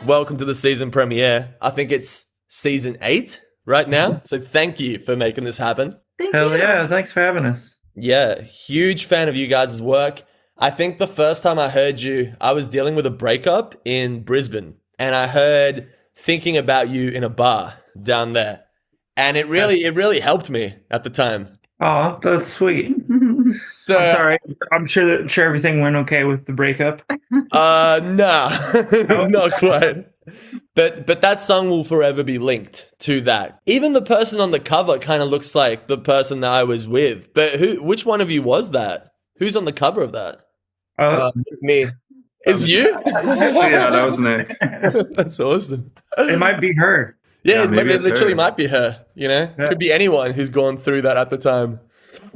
welcome to the season premiere. I think it's season 8 right now. So thank you for making this happen. Hell yeah, thanks for having us. Yeah, huge fan of you guys' work. I think the first time I heard you, I was dealing with a breakup in Brisbane, and I heard Thinking About You in a bar down there. And it really helped me at the time. Oh, that's sweet. So I'm sorry. I'm sure everything went okay with the breakup. Nah, not quite. But that song will forever be linked to that. Even the person on the cover kind of looks like the person that I was with. But which one of you was that? Who's on the cover of that? Me. It's you? Yeah, that was Nick. That's awesome. It might be her. Yeah, maybe it it's literally her. might be her, you know? Yeah. Could be anyone who's gone through that at the time.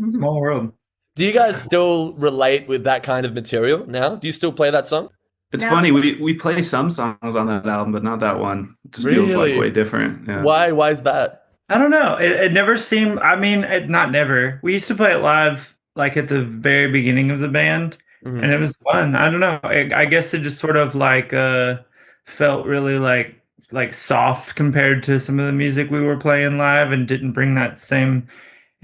Small world. Do you guys still relate with that kind of material now? Do you still play that song? It's No. funny, we play some songs on that album, but not that one. It just feels Really? like way different. Yeah. Why is that? I don't know. It never seemed. I mean, not never. We used to play it live, like at the very beginning of the band, Mhm. and it was fun. I don't know. I guess it just sort of like felt really like soft compared to some of the music we were playing live, and didn't bring that same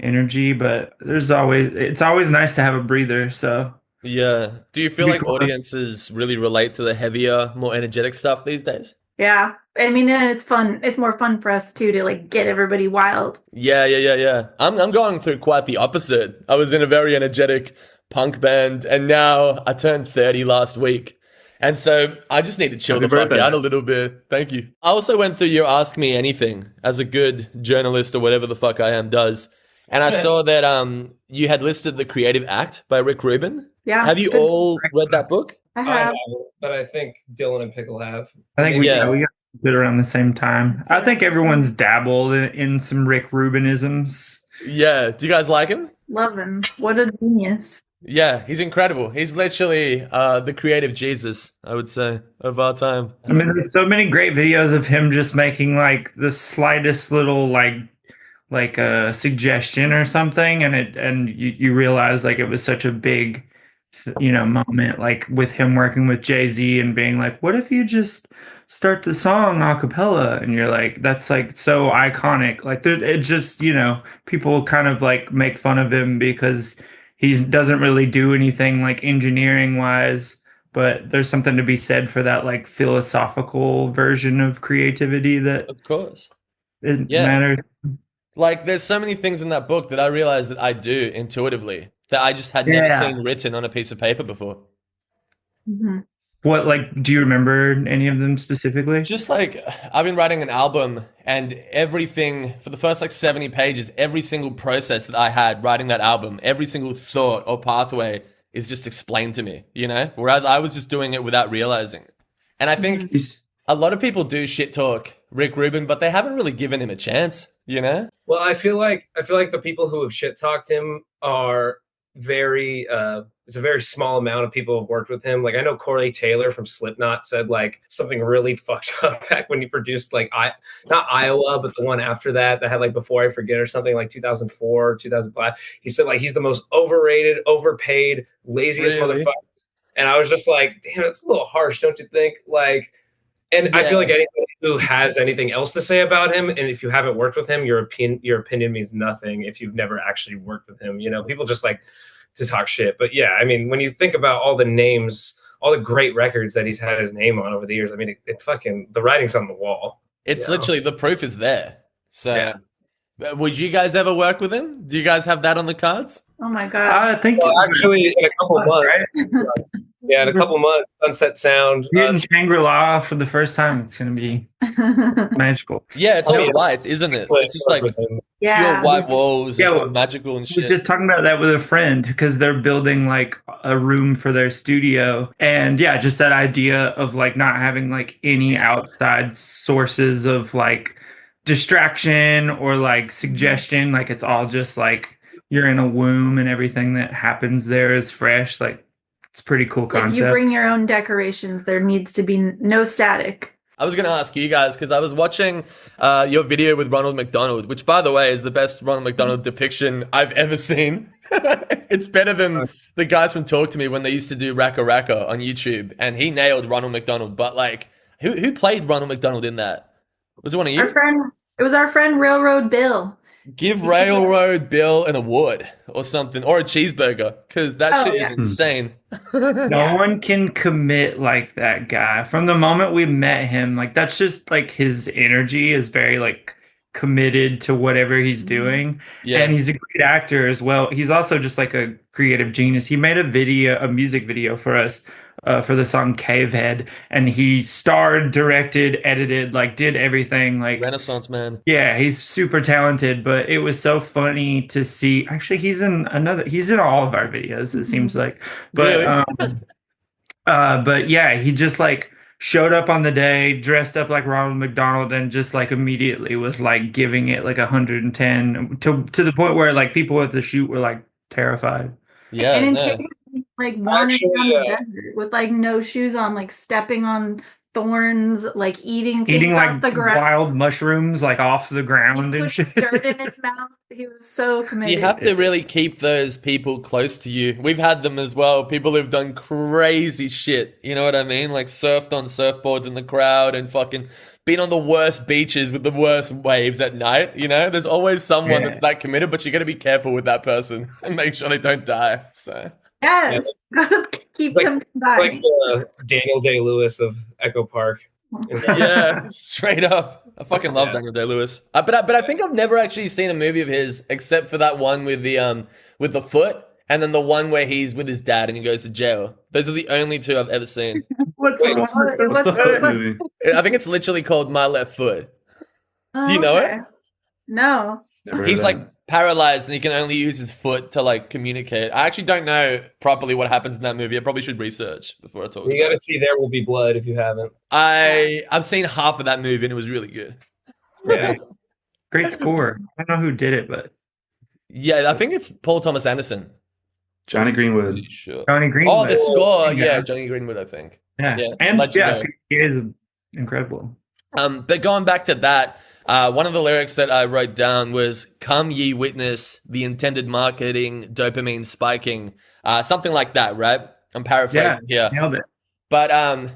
energy. But it's always nice to have a breather. So Yeah. Do you feel Be like cool. audiences really relate to the heavier, more energetic stuff these days? Yeah. I mean, and it's fun. It's more fun for us too to like get everybody wild. Yeah. I'm going through quite the opposite. I was in a very energetic punk band, and now I turned 30 last week. And so I just need to chill Happy the fuck birthday. out a little bit. Thank you. I also went through your Ask Me Anything, as a good journalist or whatever the fuck I am does. And I saw that you had listed The Creative Act by Rick Rubin. Yeah. Have you Good. all read that book? I I have. haven't, but I think Dylan and Pickle have. I think we Yeah. got it around the same time. I think everyone's dabbled in some Rick Rubinisms. Yeah. Do you guys like him? Love him. What a genius. Yeah, he's incredible. He's literally the creative Jesus, I would say, of our time. I mean, there's so many great videos of him just making like the slightest little like a suggestion or something, and you realize like it was such a big moment, like with him working with Jay-Z and being like, what if you just start the song a cappella? And you're like, that's like so iconic. Like it just people kind of like make fun of him because he doesn't really do anything like engineering wise, but there's something to be said for that like philosophical version of creativity that Of course. it Yeah. matters. Like, there's so many things in that book that I realized that I do intuitively that I just had never Yeah. seen written on a piece of paper before. Mhm. What, like, do you remember any of them specifically? Just like, I've been writing an album, and everything, for the first like 70 pages, every single process that I had writing that album, every single thought or pathway is just explained to me, you know? Whereas I was just doing it without realizing it. And I think He's, a lot of people do shit talk Rick Rubin, but they haven't really given him a chance, you know? Well, I feel like the people who have shit talked him are very it's a very small amount of people who've worked with him. Like I know Corey Taylor from Slipknot said like something really fucked up back when he produced like not Iowa, but the one after that had like Before I Forget or something like 2004, 2005. He said like he's the most overrated, overpaid, laziest Really? motherfucker. And I was just like, damn, it's a little harsh, don't you think? Like, and I Yeah. feel like anybody who has anything else to say about him, and if you haven't worked with him, your opinion means nothing if you've never actually worked with him. You know, people just like to talk shit. But yeah, I mean, when you think about all the names, all the great records that he's had his name on over the years, I mean, it fucking, the writing's on the wall. It's Yeah. literally, the proof is there. So, Yeah. would you guys ever work with him? Do you guys have that on the cards? Oh my God. I think Well, actually, in a couple months, right? yeah, in a couple months, Sunset Sound. You're in Shangri-La for the first time. It's gonna be magical. Yeah, it's Oh, all yeah. white, isn't it? It's just like pure yeah. white walls. Yeah, It's all well, magical and I was shit. just talking about that with a friend because they're building like a room for their studio, and yeah, just that idea of like not having like any outside sources of like distraction or like suggestion. Like it's all just like you're in a womb and everything that happens there is fresh. Like it's a pretty cool Like concept. you bring your own decorations. There needs to be no static. I was going to ask you guys because I was watching your video with Ronald McDonald, which, by the way, is the best Ronald McDonald depiction I've ever seen. It's better than the guys from Talk to Me when they used to do Raka Raka on YouTube, and he nailed Ronald McDonald. But like, Who played Ronald McDonald in that? Was it one of you? It was our friend Railroad Bill. Give Railroad Bill an award or something, or a cheeseburger, because that shit is yeah. insane. No one can commit like that guy. From the moment we met him, like that's just like his energy is very like committed to whatever he's doing. Yeah. And he's a great actor as well. He's also just like a creative genius. He made a music video for us for the song Cavehead, and he starred, directed, edited, like did everything. Like Renaissance man. yeah, he's super talented, but it was so funny to see. Actually, he's in all of our videos, it seems like. But Really? but yeah, he just like showed up on the day, dressed up like Ronald McDonald, and just like immediately was like giving it like 110 to the point where like people at the shoot were like terrified. Yeah. And in no. case like wandering down the desert with like no shoes on, like stepping on thorns, like eating things off like the ground. wild mushrooms like off the ground He and put shit. dirt in his mouth. He was so committed. You have to really keep those people close to you. We've had them as well. People who've done crazy shit. You know what I mean? Like surfed on surfboards in the crowd and fucking been on the worst beaches with the worst waves at night. You know, there's always someone that's that committed, but you got to be careful with that person and make sure they don't die. So Yes. Keep Like- them back. Like the Daniel Day-Lewis of Echo Park. yeah, straight up. I fucking love Yeah. Daniel Day-Lewis. But I think I've never actually seen a movie of his except for that one with the foot, and then the one where he's with his dad and he goes to jail. Those are the only two I've ever seen. What's Wait, What's the foot movie? I think it's literally called My Left Foot. Do you know it? No. Never heard He's of like that. paralyzed and he can only use his foot to like communicate. I actually don't know properly what happens in that movie. I probably should research before I talk. You about got to it. see There Will Be Blood if you haven't. I've seen half of that movie and it was really good. Yeah. great score. I don't know who did it, but Yeah, I think it's Paul Thomas Anderson. Johnny Greenwood. Pretty sure. Johnny Greenwood. Oh, the score. Yeah, Johnny Greenwood, I think. yeah. yeah, And legendary. yeah, he is incredible. But going back to that, one of the lyrics that I wrote down was "Come ye witness the intended marketing, dopamine spiking," something like that, right? I'm paraphrasing here. Nailed it. But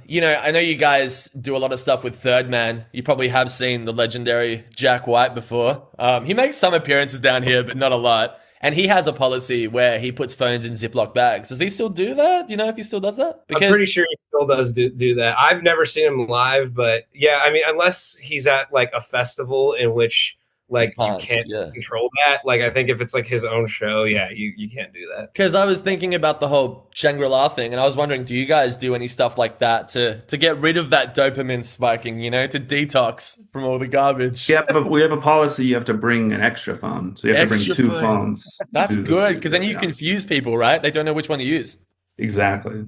you know, I know you guys do a lot of stuff with Third Man. You probably have seen the legendary Jack White before. He makes some appearances down here, but not a lot. And he has a policy where he puts phones in Ziploc bags. Does he still do that? Do you know if he still does that? I'm pretty sure he still does do that. I've never seen him live, but yeah, I mean, unless he's at like a festival in which like you can't control that. Like I think if it's like his own show, yeah, you can't do that. Because I was thinking about the whole Shangri-La thing, and I was wondering, do you guys do any stuff like that to get rid of that dopamine spiking, you know, to detox from all the garbage? Yeah, but we have a policy. You have to bring an extra phone, so you have Extra to bring two phone. phones. That's to the good, because then studio. you confuse people, right? They don't know which one to use. Exactly.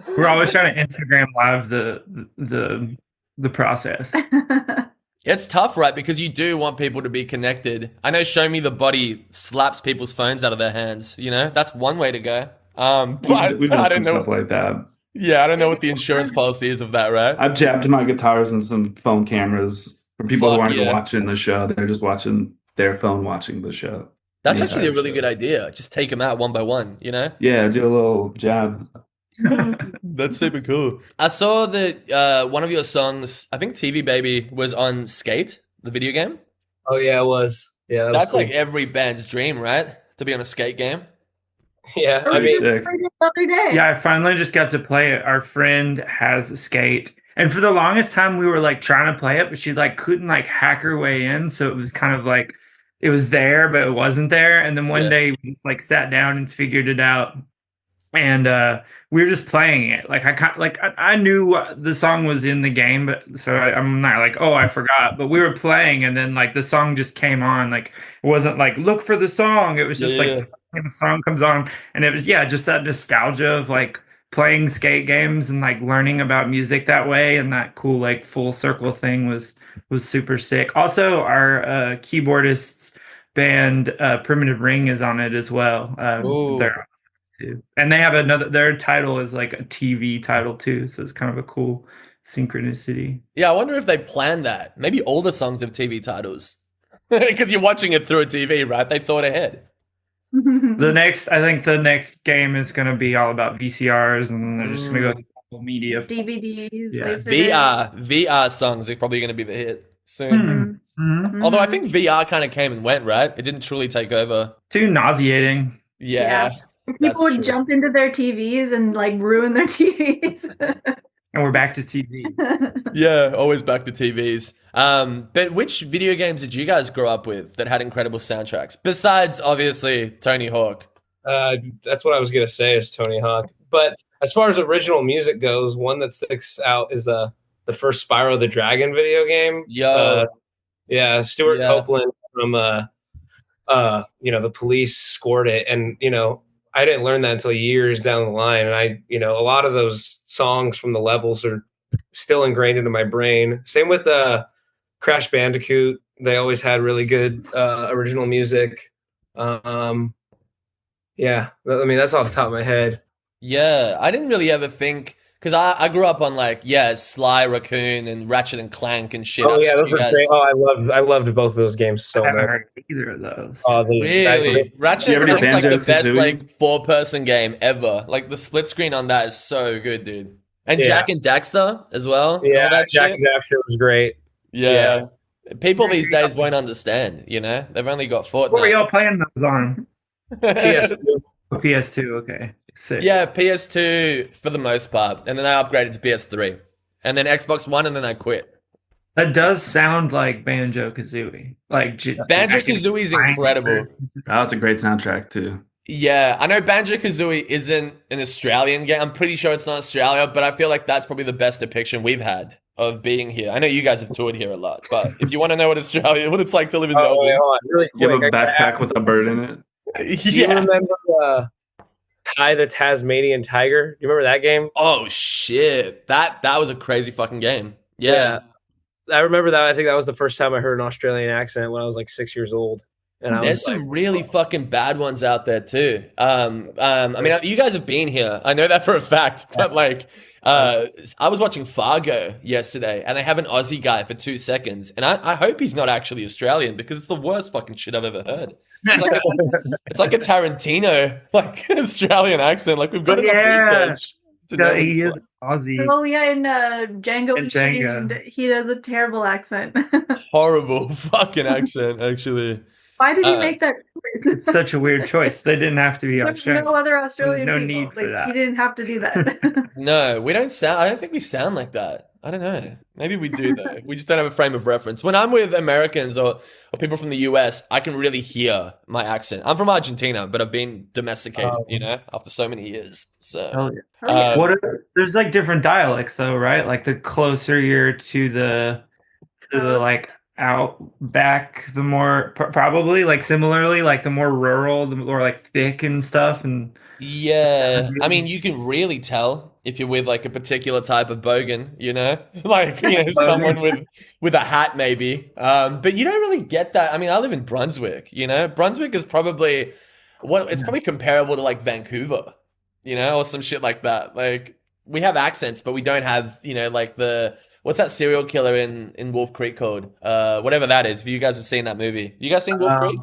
We're always trying to Instagram live the process. It's tough, right? Because you do want people to be connected. I know Show Me the Body slaps people's phones out of their hands, you know? That's one way to go. But We've I done don't some know. stuff like that. Yeah, I don't know what the insurance policy is of that, right? I've jabbed my guitars and some phone cameras for people who Fuck aren't yeah. watching the show. They're just watching their phone, watching the show. That's the actually a entire really show. good idea. Just take them out one by one, you know? Yeah, do a little jab. That's super cool. I saw that one of your songs, I think TV Baby, was on Skate, the video game. Oh yeah, it was. Yeah, that That's was like every band's dream, right? To be on a skate game. cool. Yeah, I Pretty mean, sick. The other day. Yeah, I finally just got to play it. Our friend has a skate. And for the longest time we were like trying to play it, but she like couldn't like hack her way in. So it was kind of like it was there, but it wasn't there. And then one Yeah. day we just like sat down and figured it out. And we were just playing it. Like I knew the song was in the game, but so I'm not like, oh, I forgot. But we were playing, and then like the song just came on. Like it wasn't like look for the song. It was just Yeah. like when the song comes on, and it was just that nostalgia of like playing skate games and like learning about music that way, and that cool like full circle thing was super sick. Also, our keyboardist's band Primitive Ring is on it as well. Ooh. They're too. And they have their title is like a TV title too, so it's kind of a cool synchronicity. Yeah, I wonder if they planned that. Maybe all the songs have TV titles. Because you're watching it through a TV, right? They thought ahead. I think the next game is going to be all about VCRs, and they're just going to go through media. DVDs, Yeah. VR songs are probably going to be the hit soon. Mm-hmm. Although I think VR kind of came and went, right? It didn't truly take over. Too nauseating. Yeah. People would true. jump into their TVs and like ruin their TVs. And we're back to TV. Yeah, always back to TVs. But which video games did you guys grow up with that had incredible soundtracks? Besides, obviously, Tony Hawk. That's what I was gonna say is Tony Hawk. But as far as original music goes, one that sticks out is the first Spyro the Dragon video game. Yo. Yeah, Stuart Yeah. Copeland from the Police scored it, and I didn't learn that until years down the line, and a lot of those songs from the levels are still ingrained into my brain. Same with Crash Bandicoot. They always had really good original music. Yeah, I mean, that's off the top of my head. Yeah, I didn't really ever think, because I grew up on Sly Raccoon and Ratchet and Clank and shit. Oh yeah, those You are guys- great. Oh, I loved both of those games so I haven't much. heard either of those. Really? Ratchet You and ever do Clank's like the best Banjo-Kazooie? 4-person game ever. Like the split screen on that is so good, dude. And Yeah. Jack and Daxter as well. All Yeah, that Jack shit. and Daxter was great. Yeah. People these days won't understand, They've only got Fortnite. What were y'all playing those on? PS2. Oh, PS2, okay. Sick. Yeah, PS2 for the most part. And then I upgraded to PS3. And then Xbox One, and then I quit. That does sound like Banjo-Kazooie. Banjo-Kazooie's incredible. Oh, it's a great soundtrack too. Yeah, I know Banjo-Kazooie isn't an Australian game. I'm pretty sure it's not Australia, but I feel like that's probably the best depiction we've had of being here. I know you guys have toured here a lot, but if you want to know what it's like to live in Oh, Melbourne. wait, hold on, really You have a quick. I gotta backpack ask, with a bird in it. do you Yeah. remember Ty the Tasmanian Tiger? You remember that game? Oh shit. That was a crazy fucking game. Yeah. I remember that. I think that was the first time I heard an Australian accent when I was like 6 years old. And I There's was some really fucking bad ones out there too. I mean, you guys have been here. I know that for a fact. But I was watching Fargo yesterday, and they have an Aussie guy for 2 seconds, and I hope he's not actually Australian because it's the worst fucking shit I've ever heard. It's like a Tarantino Australian accent. Like we've got enough research to know what He it's is Aussie. Oh yeah, in Django In Unchained, Django. he does a terrible accent. horrible fucking accent, actually. Why did he make that? It's such a weird choice. They didn't have to be There's Australian. no other Australian no people. need for that. He didn't have to do that. No, we don't sound. I don't think we sound like that. I don't know. Maybe we do though. We just don't have a frame of reference. When I'm with Americans or people from the US, I can really hear my accent. I'm from Argentina, but I've been domesticated, after so many years. So Hell yeah. There's different dialects though, right? Like the closer you're to the outback, the more probably similarly, the more rural, the more thick and stuff. And yeah, I mean, you can really tell if you're with a particular type of bogan, someone with a hat maybe. But you don't really get that. I mean, I live in Brunswick. Brunswick is probably it's probably comparable to Vancouver, or some shit like that. We have accents, but we don't have what's that serial killer in Wolf Creek called? Whatever that is. If you guys have seen that movie, you guys seen Wolf Creek?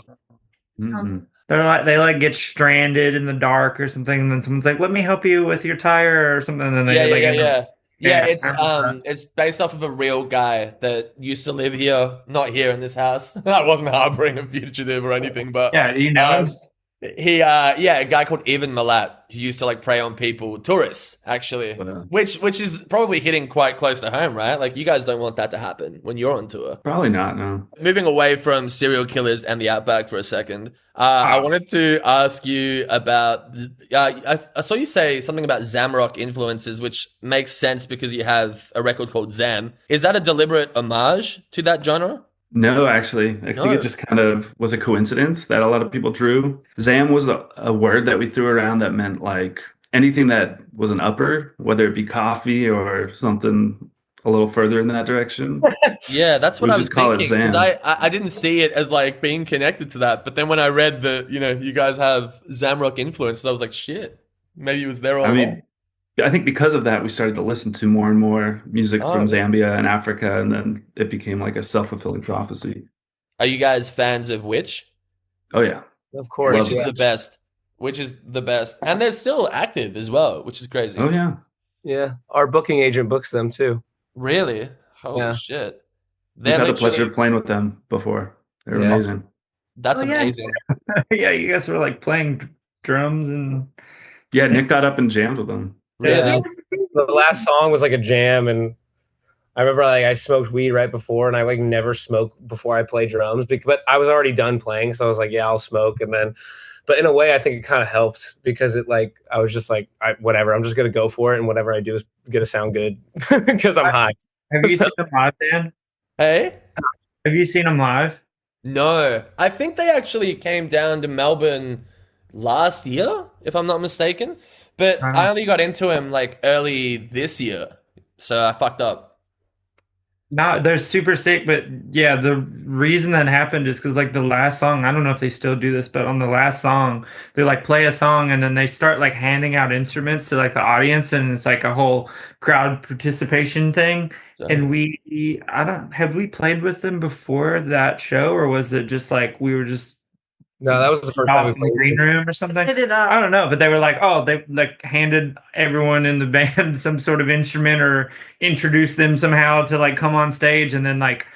Mm-hmm. They get stranded in the dark or something, and then someone's like, "Let me help you with your tire" or something. And then It's based off of a real guy that used to live here, not here in this house. I wasn't harboring a fugitive or anything, but yeah, you know. him? A guy called Evan Milat who used to prey on people, tourists actually, which is probably hitting quite close to home, right? You guys don't want that to happen when you're on tour. Probably not, no. Moving away from serial killers and the outback for a second, I wanted to ask you about. I saw you say something about Zamrock influences, which makes sense because you have a record called Zam. Is that a deliberate homage to that genre? No, actually. I think it just kind of was a coincidence that a lot of people drew. Zam was a word that we threw around that meant anything that was an upper, whether it be coffee or something a little further in that direction. Yeah, that's what I was call it thinking. Because Zam. I didn't see it as being connected to that. But then when I read that, you guys have Zamrock influences, I was like, shit, maybe it was there all along. I think because of that, we started to listen to more and more music from Zambia and Africa, and then it became a self-fulfilling prophecy. Are you guys fans of Witch? Oh, yeah. Of course. Which is the best. And they're still active as well, which is crazy. Oh, yeah. Yeah, our booking agent books them too. Really? Holy Yeah. shit. We've They're had the pleasure literally, of playing with them before. They're Yeah. amazing. that's Oh, yeah. amazing. Yeah, you guys were like playing drums and Yeah, Nick got up and jammed with them. Really? Yeah. The last song was like a jam, and I remember like I smoked weed right before, and I like never smoke before I play drums, but I was already done playing, so I was like, yeah, I'll smoke, and then, but in a way, I think it kind of helped because it like I was just like, whatever, I'm just gonna go for it, and whatever I do is gonna sound good because I'm high. have you seen them live, Dan? Hey? Have you seen them live? No. I think they actually came down to Melbourne last year, if I'm not mistaken. But I only got into him like early this year. So I fucked up. No, they're super sick, but yeah, the reason that happened is because like the last song, I don't know if they still do this, but on the last song, they like play a song and then they start like handing out instruments to like the audience, and it's like a whole crowd participation thing. So, And I don't, have we played with them before that show, or was it just like we were just No, that was the first time we out in the played. green room or something? Hit it up. I don't know, but they were like, oh, they like handed everyone in the band some sort of instrument or introduced them somehow to like come on stage, and then like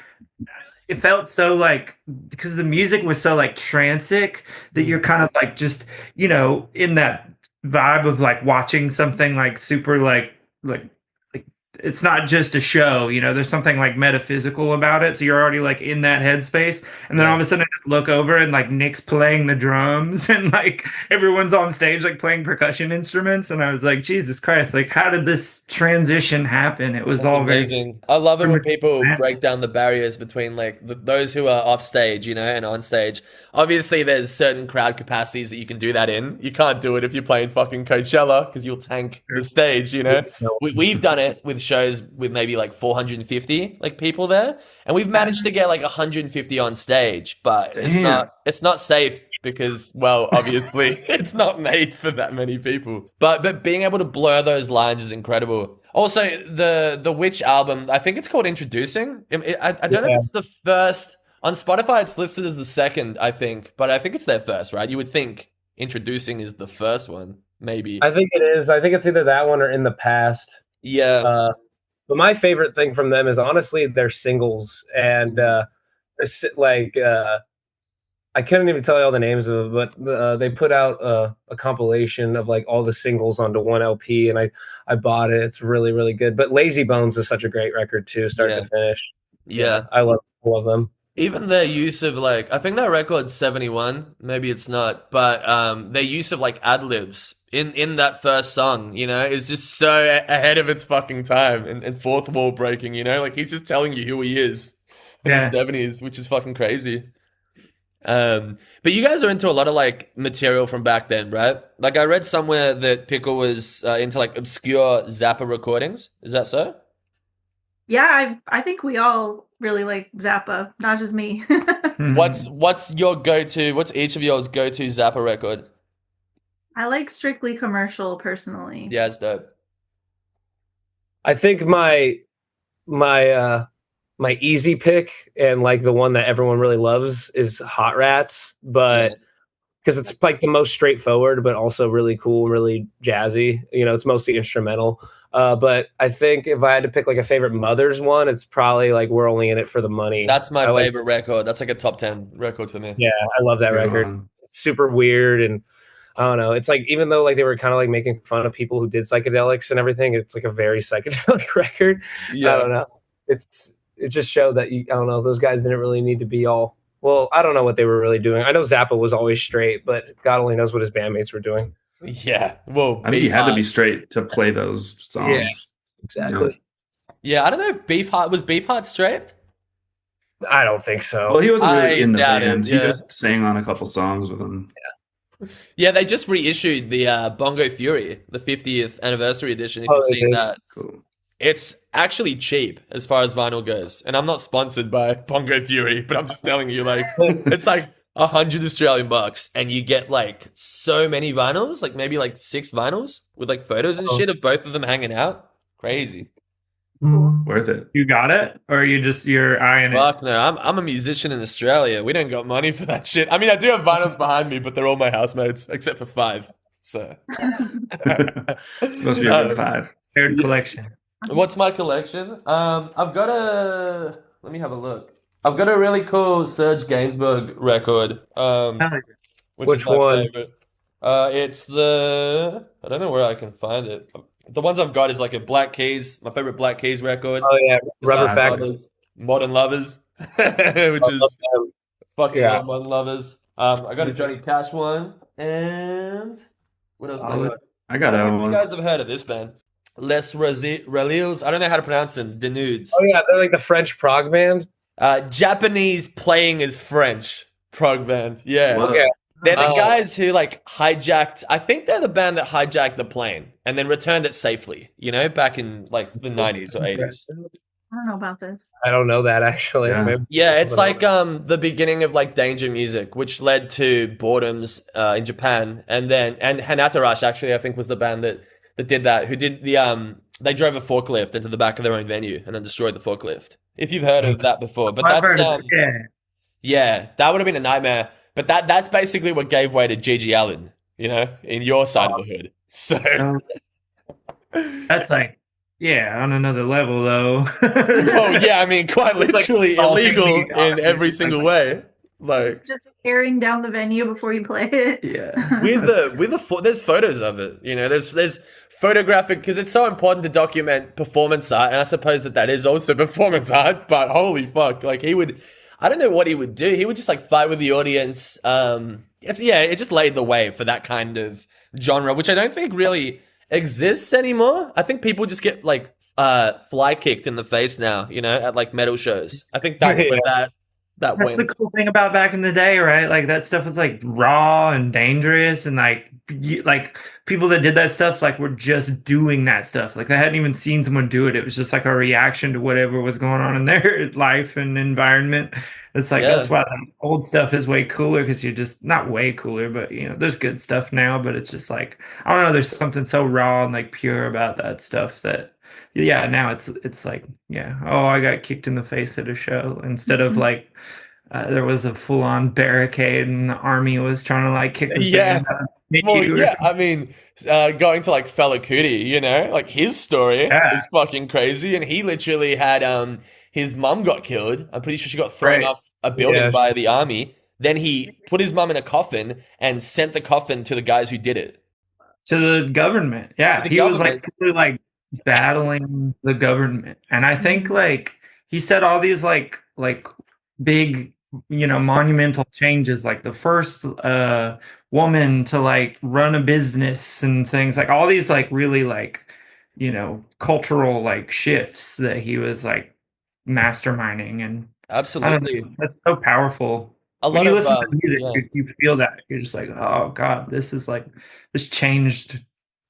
it felt so like because the music was so like transic that you're kind of like just in that vibe of like watching something like super like it's not just a show, there's something like metaphysical about it. So you're already like in that headspace. And then all of a sudden I just look over and like Nick's playing the drums and like everyone's on stage like playing percussion instruments. And I was like, Jesus Christ, like how did this transition happen? It was all amazing. I love it when people Yeah. break down the barriers between like those who are off stage, and on stage. Obviously, there's certain crowd capacities that you can do that in. You can't do it if you're playing fucking Coachella because you'll tank the stage, We've done it with shows with maybe like 450 like people there, and we've managed to get like 150 on stage, but it's not safe because, well, obviously it's not made for that many people. But being able to blur those lines is incredible. Also, the Witch album, I think it's called Introducing. I don't know if it's the first. On Spotify, it's listed as the second, I think, but I think it's their first, right? You would think Introducing is the first one, maybe. I think it is. I think it's either that one or In the Past. Yeah. But my favorite thing from them is honestly their singles, and I couldn't even tell you all the names of it, but they put out a compilation of like all the singles onto one LP, and I bought it. It's really, really good. But Lazy Bones is such a great record too, start to finish. Yeah. I love them. Even their use of like, I think that record's 71, maybe it's not, but their use of like ad-libs in that first song, is just so ahead of its fucking time and fourth wall breaking, like he's just telling you who he is in the 70s, which is fucking crazy. But you guys are into a lot of like material from back then, right? Like I read somewhere that Pickle was into like obscure Zappa recordings. Is that so? Yeah, I think we all really like Zappa, not just me. What's your go-to? What's each of yours go-to Zappa record? I like Strictly Commercial personally. Yeah, it's dope. I think my easy pick and like the one that everyone really loves is Hot Rats, but because it's like the most straightforward, but also really cool, really jazzy. It's mostly instrumental. But I think if I had to pick like a favorite Mothers one, it's probably like We're Only in It for the Money. That's my favorite record. That's like a top 10 record for me. Yeah, I love that record. It's super weird, and I don't know. It's like even though like they were kind of like making fun of people who did psychedelics and everything, it's like a very psychedelic record. Yeah. I don't know. It just showed that I don't know, those guys didn't really need to be all. Well, I don't know what they were really doing. I know Zappa was always straight, but God only knows what his bandmates were doing. Yeah, well, I think you had to be straight to play those songs. Yeah, exactly. Yeah, I don't know if Beefheart straight? I don't think so. Well, he wasn't really in the band. Yeah. He just sang on a couple songs with them. Yeah, they just reissued the Bongo Fury, the 50th anniversary edition, if you've seen that. Cool. It's actually cheap as far as vinyl goes. And I'm not sponsored by Bongo Fury, but I'm just telling you, like, it's like 100 Australian bucks, and you get like so many vinyls, like maybe like 6 vinyls with like photos and shit of both of them hanging out. Crazy. Worth it. You got it, or you're eyeing it? Fuck no, I'm a musician in Australia. We don't got money for that shit. I mean, I do have vinyls behind me, but they're all my housemates except for 5. So Must be a good 5. shared collection. What's my collection? I've got let me have a look. I've got a really cool Serge Gainsbourg record. Which is my one? favorite. It's I don't know where I can find it. The ones I've got is like a Black Keys, my favorite Black Keys record. Oh yeah, Rubber Besides Factory. others, Modern Lovers, which is fucking Yeah. love Modern Lovers. I got a Johnny Cash one, and what else? Solid. I got I don't that know if you one. guys have heard of this band. Les Relils. I don't know how to pronounce them. The Nudes. Oh yeah, they're like the French prog band. Japanese playing as French prog band. Yeah. Wow. Okay. They're the Oh. guys who like hijacked. I think they're the band that hijacked the plane and then returned it safely. You know, back in like the 90s or 80s. I don't know about this. I don't know that actually. Yeah. Maybe Yeah, it's something like else. the beginning of like Danger Music, which led to Boredoms in Japan, and Hanata Rush actually I think was the band that did that. Who did the they drove a forklift into the back of their own venue and then destroyed the forklift. If you've heard of that before, but I've that's heard of it, yeah, that would have been a nightmare. But that's basically what gave way to Gigi Allen, you know, in your side of the hood. So That's like, yeah, on another level though. oh yeah, I mean, quite It's like literally all illegal thinking about in it. every single way. Like Just tearing down the venue before you play it. Yeah. there's photos of it. You know, there's photographic because it's so important to document performance art, and I suppose that is also performance art. But holy fuck, like I don't know what he would do. He would just like fight with the audience. It just laid the way for that kind of genre, which I don't think really exists anymore. I think people just get like fly kicked in the face now, you know, at like metal shows. I think that's where that That's went. the cool thing about back in the day, right? Like that stuff was like raw and dangerous, and like people that did that stuff like were just doing that stuff. Like they hadn't even seen someone do it. It was just like a reaction to whatever was going on in their life and environment. It's like Yeah. that's why the old stuff is way cooler because you're just not way cooler, but you know, there's good stuff now. But it's just like I don't know. There's something so raw and like pure about that stuff that yeah. Now it's like yeah. Oh, I got kicked in the face at a show instead of like. There was a full-on barricade, and the army was trying to like kick this Yeah. band out of the Well, venue or yeah, something. I mean, going to like Fela Kuti, you know, like his story Yeah. is fucking crazy, and he literally had his mum got killed. I'm pretty sure she got thrown Right. off a building Yeah, by the army. Then he put his mum in a coffin and sent the coffin to the guys who did it. To the government. Yeah, To the he was government. like really like battling the government, and I think like he said all these like big monumental changes, like the first woman to like run a business and things like all these like really like cultural like shifts that he was like masterminding, and I don't Absolutely. know, that's so powerful. A When lot you of listen to music, yeah. you feel that. You're just like, oh God, this changed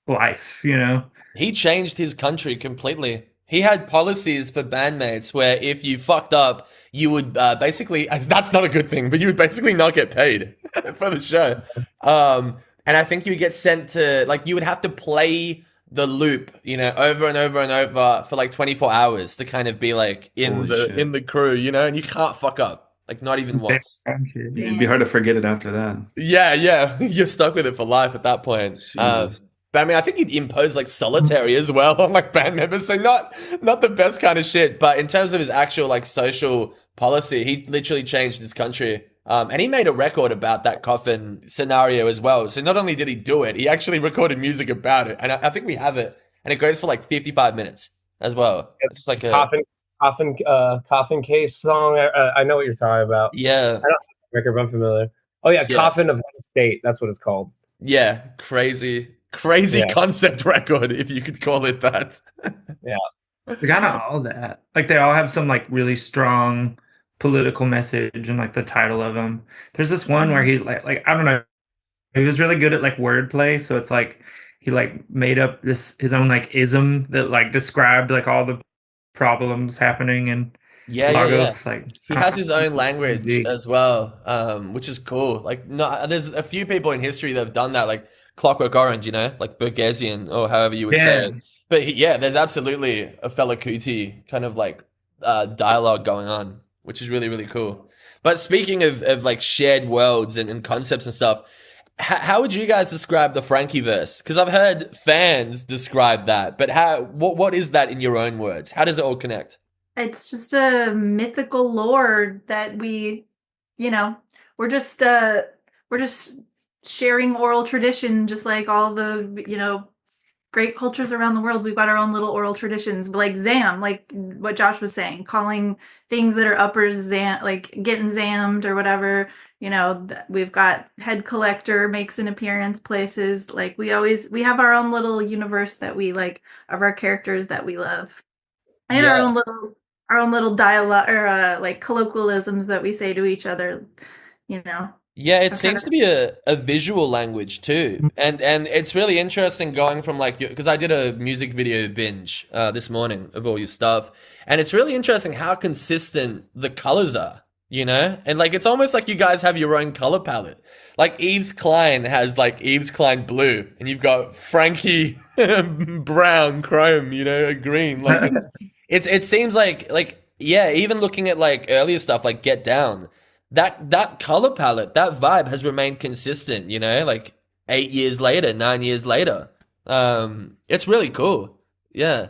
life, you know? He changed his country completely. He had policies for bandmates where if you fucked up, you would basically, that's not a good thing, but you would basically not get paid for the show. And I think you would get sent to, like, you would have to play the loop, over and over and over for like 24 hours to kind of be like Holy shit. in the crew, and you can't fuck up, like not even once. It'd be hard to forget it after that. Yeah, you're stuck with it for life at that point. Jesus. But I mean, I think he'd impose like solitary as well on like band members, so not the best kind of shit. But in terms of his actual like social policy, he literally changed his country. And he made a record about that coffin scenario as well. So not only did he do it, he actually recorded music about it, and I think we have it, and it goes for like 55 minutes as well. It's just like a coffin case song. I know what you're talking about. yeah, Record, I'm familiar. Oh yeah, Yeah. Coffin of State. That's what it's called. yeah, crazy Yeah. concept record, if you could call it that. They got all that. Like they all have some like really strong political message and like the title of them. There's this one where he like I don't know. He was really good at like wordplay, so it's like he like made up his own like ism that like described like all the problems happening in Yeah. Lagos. Like He has his own language Big. as well, which is cool. Like, no, there's a few people in history that have done that, like Clockwork Orange, like Burgessian or however you would say it. But there's absolutely a Fela Kuti kind of like dialogue going on, which is really, really cool. But speaking of like shared worlds and concepts and stuff, How would you guys describe the Frankieverse? Because I've heard fans describe that, but what is that in your own words? How does it all connect? It's just a mythical lore that we're just sharing oral tradition, just like all the, great cultures around the world. We've got our own little oral traditions, but like Zam, like what Josh was saying, calling things that are uppers Zam, like getting zammed or whatever. We've got head collector makes an appearance places. Like we have our own little universe that we like of our characters that we love, and Yeah. our own little dialogue or like colloquialisms that we say to each other. Yeah, it I've seems heard- to be a visual language too, and it's really interesting going from like because I did a music video binge this morning of all your stuff, and it's really interesting how consistent the colors are, and like it's almost like you guys have your own color palette. Like Yves Klein has like Yves Klein blue, and you've got Frankie brown, chrome, green. Like it seems like yeah, even looking at like earlier stuff like Get Down. That color palette, that vibe has remained consistent, like 8 years later, 9 years later. It's really cool. Yeah.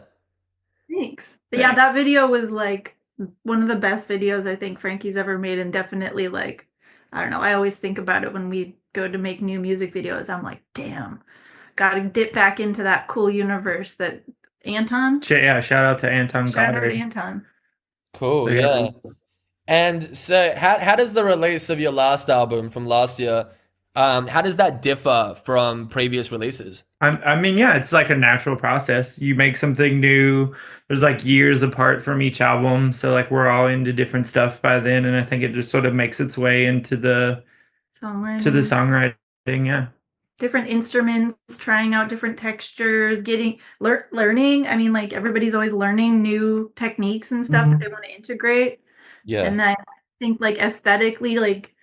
Thanks. Yeah, that video was like one of the best videos I think Frankie's ever made, and definitely like, I don't know, I always think about it when we go to make new music videos. I'm like, damn, gotta dip back into that cool universe that Anton. Yeah, shout out to Anton Shout out Goddard. Anton. Cool, yeah. And so how does the release of your last album from last year, how does that differ from previous releases? I mean, yeah, it's like a natural process. You make something new. There's like years apart from each album, so like we're all into different stuff by then, and I think it just sort of makes its way into the songwriting. Yeah, different instruments, trying out different textures, learning. I mean, like everybody's always learning new techniques and stuff that they want to integrate. Yeah. And I think like aesthetically, like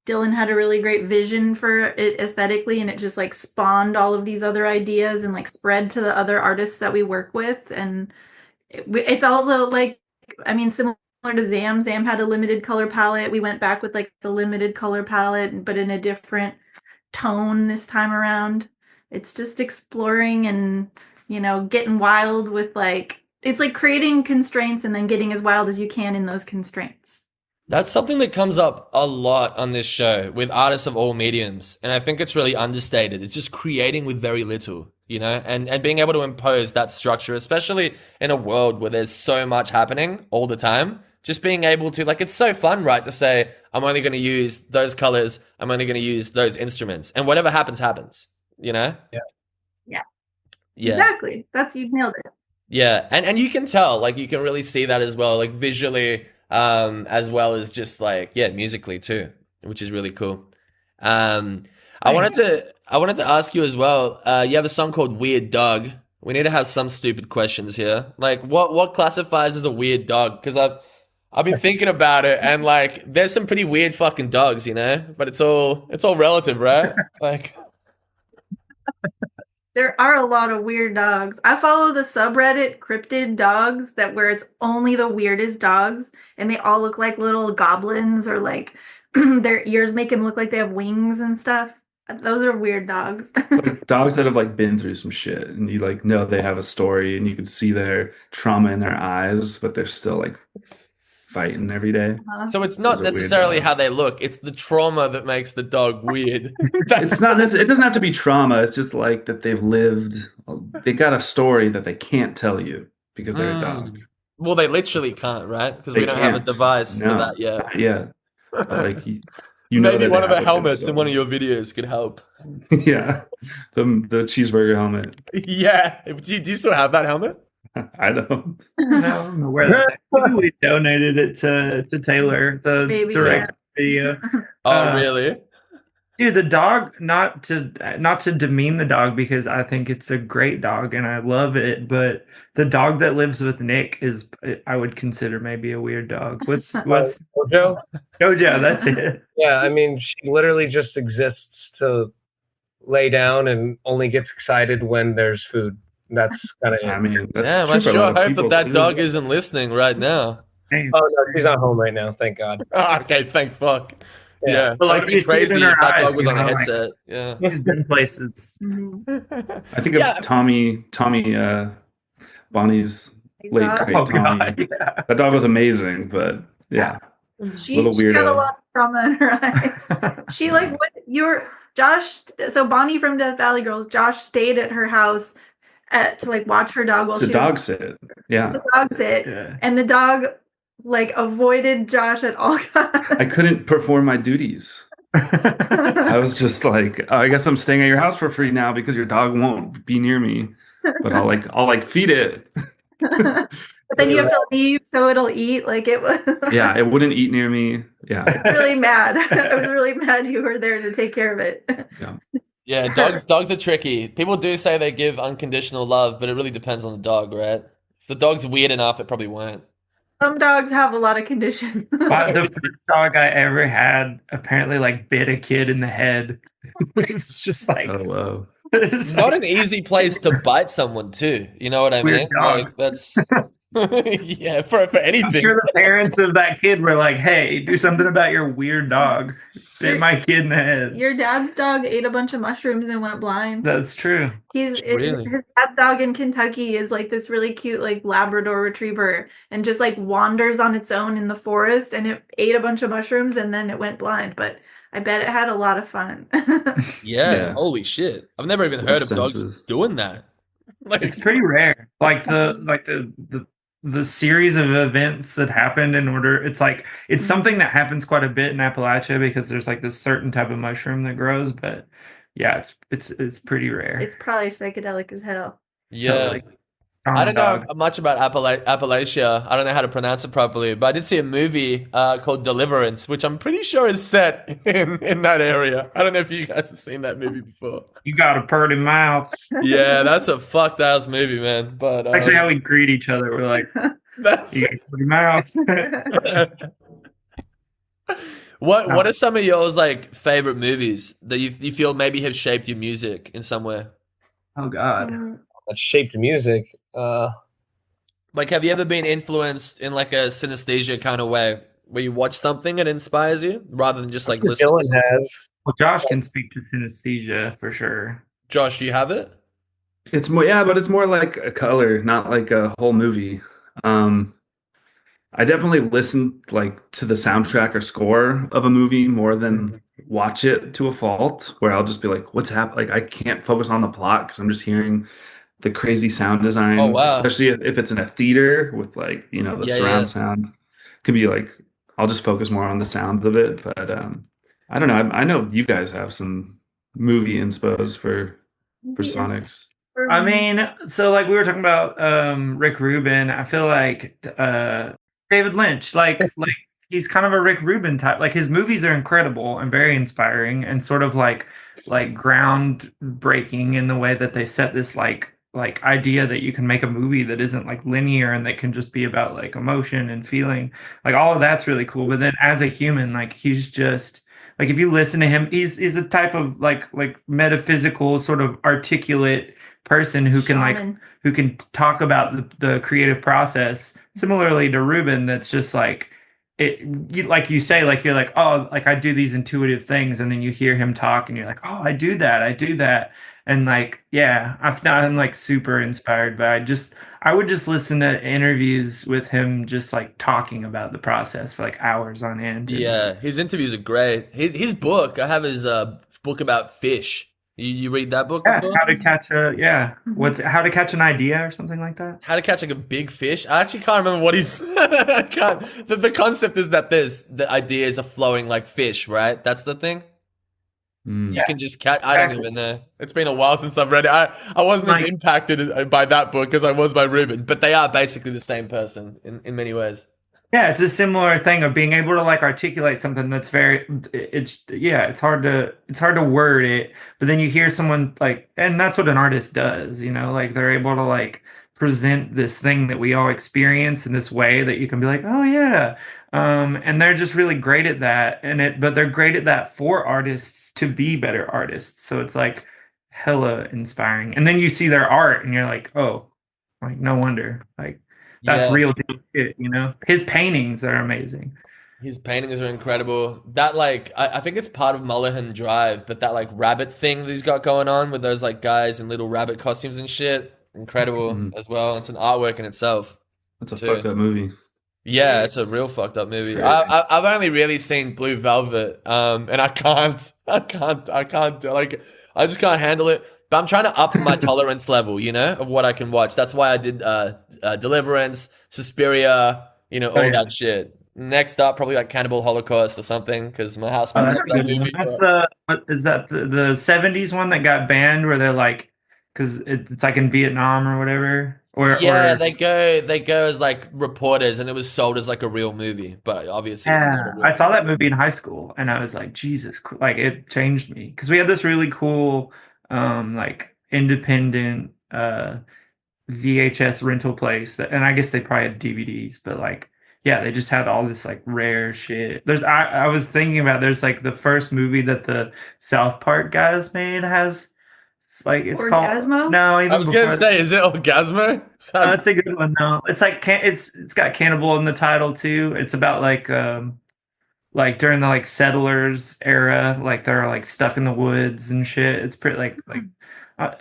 Dylan had a really great vision for it aesthetically, and it just like spawned all of these other ideas and like spread to the other artists that we work with. And it's also like, I mean, similar to Zam. Zam had a limited color palette. We went back with like the limited color palette, but in a different tone this time around. It's just exploring and, getting wild with like, it's like creating constraints and then getting as wild as you can in those constraints. That's something that comes up a lot on this show with artists of all mediums. And I think it's really understated. It's just creating with very little, and being able to impose that structure, especially in a world where there's so much happening all the time. Just being able to, like, it's so fun, right? To say, I'm only going to use those colors. I'm only going to use those instruments. And whatever happens, happens, Yeah. Yeah. Exactly. You nailed it. Yeah, and you can tell, like you can really see that as well, like visually, as well as just like musically too, which is really cool. I wanted to ask you as well. You have a song called Weird Dog. We need to have some stupid questions here. Like, what classifies as a weird dog? Because I've been thinking about it, and like, there's some pretty weird fucking dogs, but it's all relative, right? Like. There are a lot of weird dogs. I follow the subreddit Cryptid Dogs where it's only the weirdest dogs, and they all look like little goblins, or like their ears make them look like they have wings and stuff. Those are weird dogs. Like dogs that have like been through some shit, and you like know they have a story, and you can see their trauma in their eyes, but they're still like fighting every day. So it's not Those are weird necessarily dogs. how they look. It's the trauma that makes the dog weird. It's not. It doesn't have to be trauma. It's just like that they've lived. They got a story that they can't tell you because they're a dog. Well, they literally can't, right? Because we They don't have a can't. device for No. that yet. Yeah, like you know Maybe that one they of the have a good helmets in one of story. your videos could help. Yeah, the cheeseburger helmet. Yeah. Do you still have that helmet? I don't. I don't know where that. Maybe we donated it to Taylor, the Maybe, direct video. Oh, really? Dude, the dog, not to demean the dog, because I think it's a great dog and I love it, but the dog that lives with Nick is, I would consider maybe a weird dog. What's Jojo? Jojo? That's it. Yeah, I mean, she literally just exists to lay down and only gets excited when there's food. That's kind of it. I mean, that's Damn, true I for a sure lot of hope people, that too. dog isn't listening right now. Hey, Oh no, she's not home right now. Thank God. Oh, okay, thank fuck. Yeah, But, like, that would you be see it in crazy her if that eyes, dog was you on a know, like- headset. Yeah. He's been places. Mhm. I think Yeah. of Tommy, Bonnie's late God. great Oh Tommy. god, yeah. That dog was amazing, but yeah, She little got a weirdo. lot of trauma in her eyes. She like what your Josh. So Bonnie from Death Valley Girls. Josh stayed at her house to like watch her dog while It's a she dog was sit. Yeah. the dog sit, Yeah. and the dog like avoided Josh at all costs. I couldn't perform my duties. I was just like, oh, I guess I'm staying at your house for free now because your dog won't be near me. But I'll feed it. But then you have to leave so it'll eat. Like it was. Yeah, it wouldn't eat near me. Yeah. I was really mad. I was really mad you were there to take care of it. Yeah, dogs are tricky. People do say they give unconditional love, but it really depends on the dog, right? If the dog's weird enough, it probably won't. Some dogs have a lot of conditions. But the first dog I ever had apparently like bit a kid in the head. It was just like, Oh, whoa. it was Not like an easy place to bite someone too. You know what I Weird mean? dog. Like that's yeah, for I'm anything. sure the parents of that kid were like, "Hey, do something about your weird dog. Bit my kid in the head." Your dad's dog ate a bunch of mushrooms and went blind. That's true. Really? His dad's dog in Kentucky is like this really cute like Labrador retriever and just like wanders on its own in the forest, and it ate a bunch of mushrooms and then it went blind, but I bet it had a lot of fun. Yeah, Yeah. holy shit. I've never even heard of dogs Senses. doing that. Like It's pretty rare. Like the series of events that happened in order. It's like it's something that happens quite a bit in Appalachia because there's like this certain type of mushroom that grows. But yeah, it's pretty rare. It's probably psychedelic as hell. yeah. Totally. I don't know Dog. much about Appalachia. I don't know how to pronounce it properly, but I did see a movie called Deliverance, which I'm pretty sure is set in that area. I don't know if you guys have seen that movie before. You got a purty mouth. Yeah, that's a fucked ass movie, man. But Actually, how we greet each other, we're like, that's "You got a purty mouth." what are some of yours like favorite movies that you feel maybe have shaped your music in some way? Oh God. That shaped music. Like, have you ever been influenced in like a synesthesia kind of way, where you watch something and it inspires you rather than just like listen? Dylan has. Well, Josh can speak to synesthesia for sure. Josh, you have it? It's more, yeah, but it's more like a color, not like a whole movie. I definitely listen like to the soundtrack or score of a movie more than watch it to a fault, where I'll just be like, what's happening? Like I can't focus on the plot because I'm just hearing the crazy sound design. Oh, wow. Especially if it's in a theater with like, you know, the Yeah, surround yeah. sound. Could be like, I'll just focus more on the sound of it. But I don't know. I know you guys have some movie inspos for Sonics. I mean, so like we were talking about Rick Rubin. I feel like David Lynch, like he's kind of a Rick Rubin type. Like his movies are incredible and very inspiring and sort of like groundbreaking in the way that they set this like idea that you can make a movie that isn't like linear and that can just be about like emotion and feeling. Like all of that's really cool. But then as a human, like he's just like if you listen to him, he's a type of like metaphysical sort of articulate person who can Shaman. who can talk about the creative process similarly to Rubin. That's just like like you say, like you're like, oh, like I do these intuitive things, and then you hear him talk and you're like, oh, I do that, and like yeah, I'm like super inspired by I would just listen to interviews with him just like talking about the process for like hours on end. Yeah, his interviews are great. His book, I have his book about fish. You read that book Yeah, before? how to catch how to catch an idea or something like that. How to catch like a big fish. I actually can't remember what he's. I can't. The concept is that the ideas are flowing like fish, right? That's the thing. Mm. You can just catch. I don't even know. It's been a while since I've read it. I wasn't as impacted by that book as I was by Rubin, but they are basically the same person in many ways. Yeah, it's a similar thing of being able to like articulate something that's it's hard to word it, but then you hear someone like, and that's what an artist does, you know, like they're able to like present this thing that we all experience in this way that you can be like, oh yeah. And they're just really great at that, but they're great at that for artists to be better artists. So it's like hella inspiring. And then you see their art and you're like, oh, like no wonder. Like that's Yeah. real deal shit, you know. His paintings are amazing. His paintings are incredible. That like I think it's part of Mulholland Drive, but that like rabbit thing that he's got going on with those like guys in little rabbit costumes and shit, incredible Mhm. as well. It's an artwork in itself. That's a too. fucked up movie. Yeah, it's a real fucked up movie. Crazy. I've only really seen Blue Velvet, and I can't like I just can't handle it. But I'm trying to up my tolerance level, you know, of what I can watch. That's why I did Deliverance, Suspiria, you know, all yeah. that shit. Next up, probably like Cannibal Holocaust or something, because my housemate Oh, loves that's a that good one. movie. That's what is that the 70s one that got banned where they're like, because it's like in Vietnam or whatever, Yeah, or they go as like reporters, and it was sold as like a real movie, but obviously it's not a yeah, real I saw that movie in high school and I was like, Jesus, like it changed me because we had this really cool, like independent VHS rental place that, and I guess they probably had DVDs, but like, yeah, they just had all this like rare shit. I was thinking about there's like the first movie that the South Park guys made has, it's called Orgasmo? no, I even was gonna before say, is it Orgasmo? no, it's a good one. No, it's like it's got cannibal in the title too. It's about like during the like settlers era, like they're like stuck in the woods and shit. It's pretty like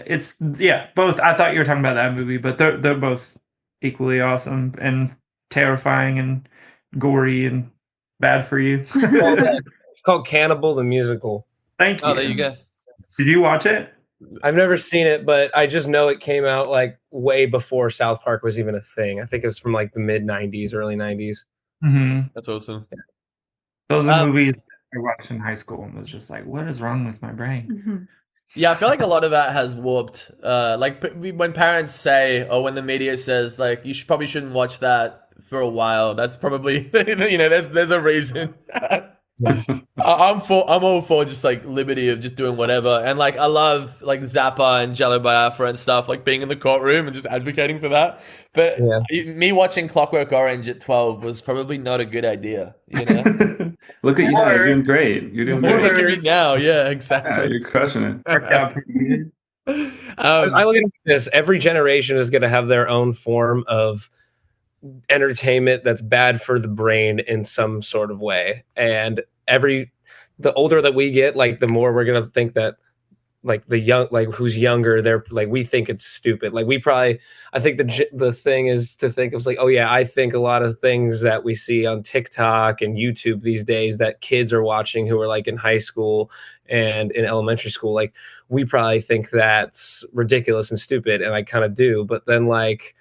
it's yeah, both. I thought you were talking about that movie, but they're both equally awesome and terrifying and gory and bad for you. It's called Cannibal the Musical. Thank you. Oh, there you go. Did you watch it? I've never seen it, but I just know it came out like way before South Park was even a thing. I think it was from like the mid 90s, early 90s. Mm-hmm. That's awesome. Those are movies I watched in high school and was just like, what is wrong with my brain? Mm-hmm. Yeah, I feel like a lot of that has warped. Like when parents say, or when the media says, like, probably shouldn't watch that for a while. That's probably, you know, there's a reason. I'm all for just like liberty of just doing whatever, and like I love like Zappa and Jello Biafra and stuff, like being in the courtroom and just advocating for that. But me watching Clockwork Orange at 12 was probably not a good idea, you know. Look at you now. You're doing great. You're doing Look great. at me now, yeah, Yeah, exactly. you're crushing it. Worked out pretty good. I look at this. Every generation is going to have their own form of entertainment that's bad for the brain in some sort of way, and the older that we get, like the more we're gonna think that like the young, like who's younger, they're like, we think it's stupid. Like I think the thing is to think of like, oh yeah, I think a lot of things that we see on TikTok and YouTube these days that kids are watching who are like in high school and in elementary school, like we probably think that's ridiculous and stupid, and I kind of do. But then like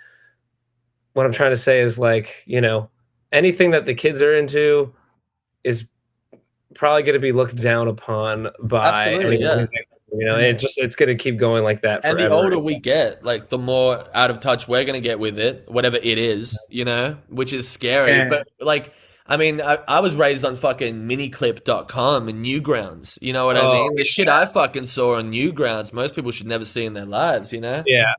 what I'm trying to say is like, you know, anything that the kids are into is probably going to be looked down upon by Absolutely, anyone yeah. who's, you know, and it's going to keep going like that forever. And the older we get, like the more out of touch we're gonna get with it, whatever it is, you know, which is scary. Yeah. But like, I mean, I was raised on fucking miniclip.com and Newgrounds. You know what I mean? The shit I fucking saw on Newgrounds, most people should never see in their lives, you know? Yeah.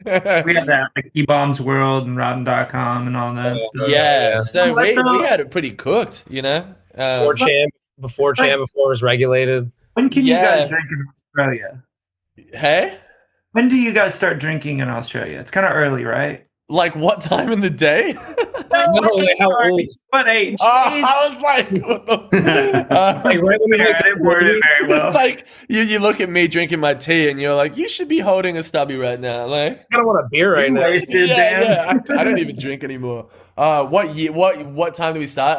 We had that like E-Bombs World and Rotten.com and all that stuff. Yeah, so What we the- had it pretty cooked, you know? 4chan, before it's like- 4chan, before it was regulated. When can Yeah. you guys drink in Australia? Hey? When do you guys start drinking in Australia? It's kind of early, right? Like what time in the day? How old? What age? I was like, what the Like right when we I didn't word it very well. It's like you look at me drinking my tea and you're like, you should be holding a stubby right now. Like, I don't want a beer right now. Wasted, yeah, Dan. I don't even drink anymore. What year? What time do we start?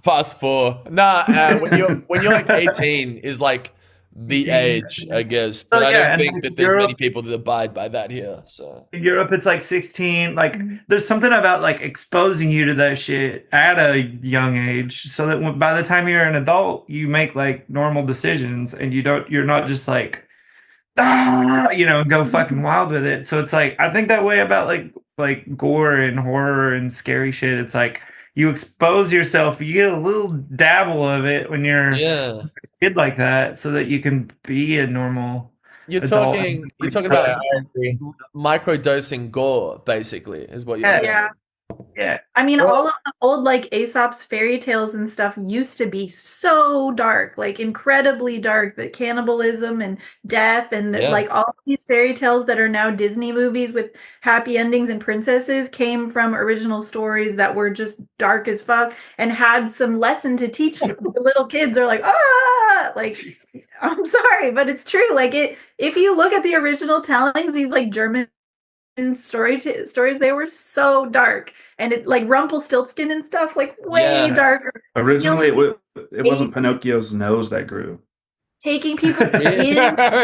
Past 4. Nah, when you're like 18 is like the age, I guess. But I yeah, don't and think like that there's Europe- many people that abide by that here. So In Europe, it's like 16. Like, there's something about like exposing you to that shit at a young age, so that by the time you're an adult, you make like normal decisions, and you're not just like, go fucking wild with it. So it's like I think that way about like gore and horror and scary shit. It's like you expose yourself, you get a little dabble of it when you're yeah, a kid like that, so that you can be a normal. you're adult. talking Yeah, about I agree. microdosing gore, basically, is what you're saying. Yeah. Yeah. I mean, Well- all of the old like Aesop's fairy tales and stuff used to be so dark, like incredibly dark, that cannibalism and death and that, Yeah. like all of these fairy tales that are now Disney movies with happy endings and princesses came from original stories that were just dark as fuck and had some lesson to teach you. The little kids are like, ah, like I'm sorry, but it's true. Like it, if you look at the original tellings, these like German stories, they were so dark, and it like Rumpelstiltskin and stuff, like way Yeah. darker. Originally, it wasn't Pinocchio's nose that grew. Taking people's skin.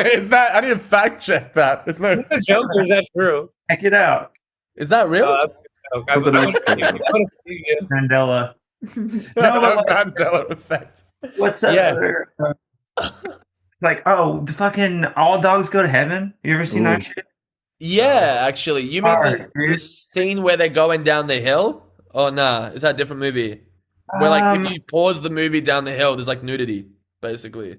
Is that? I need to fact check that. It's no. The joke, or is that true? Check it out. Is that real? Something else. Mandela. No, but like- Mandela effect. What's that Yeah. other? Like, oh, the fucking All Dogs Go to Heaven. You ever seen that Ooh. shit? Yeah, actually, you mean Alright, the dude. scene where they're going down the hill? Oh nah, is that a different movie? Where like if you pause the movie down the hill, there's like nudity, basically.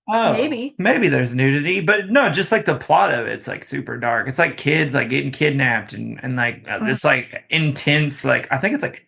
Oh, Maybe there's nudity, but no, just like the plot of it's like super dark. It's like kids like getting kidnapped and like this like intense like I think it's like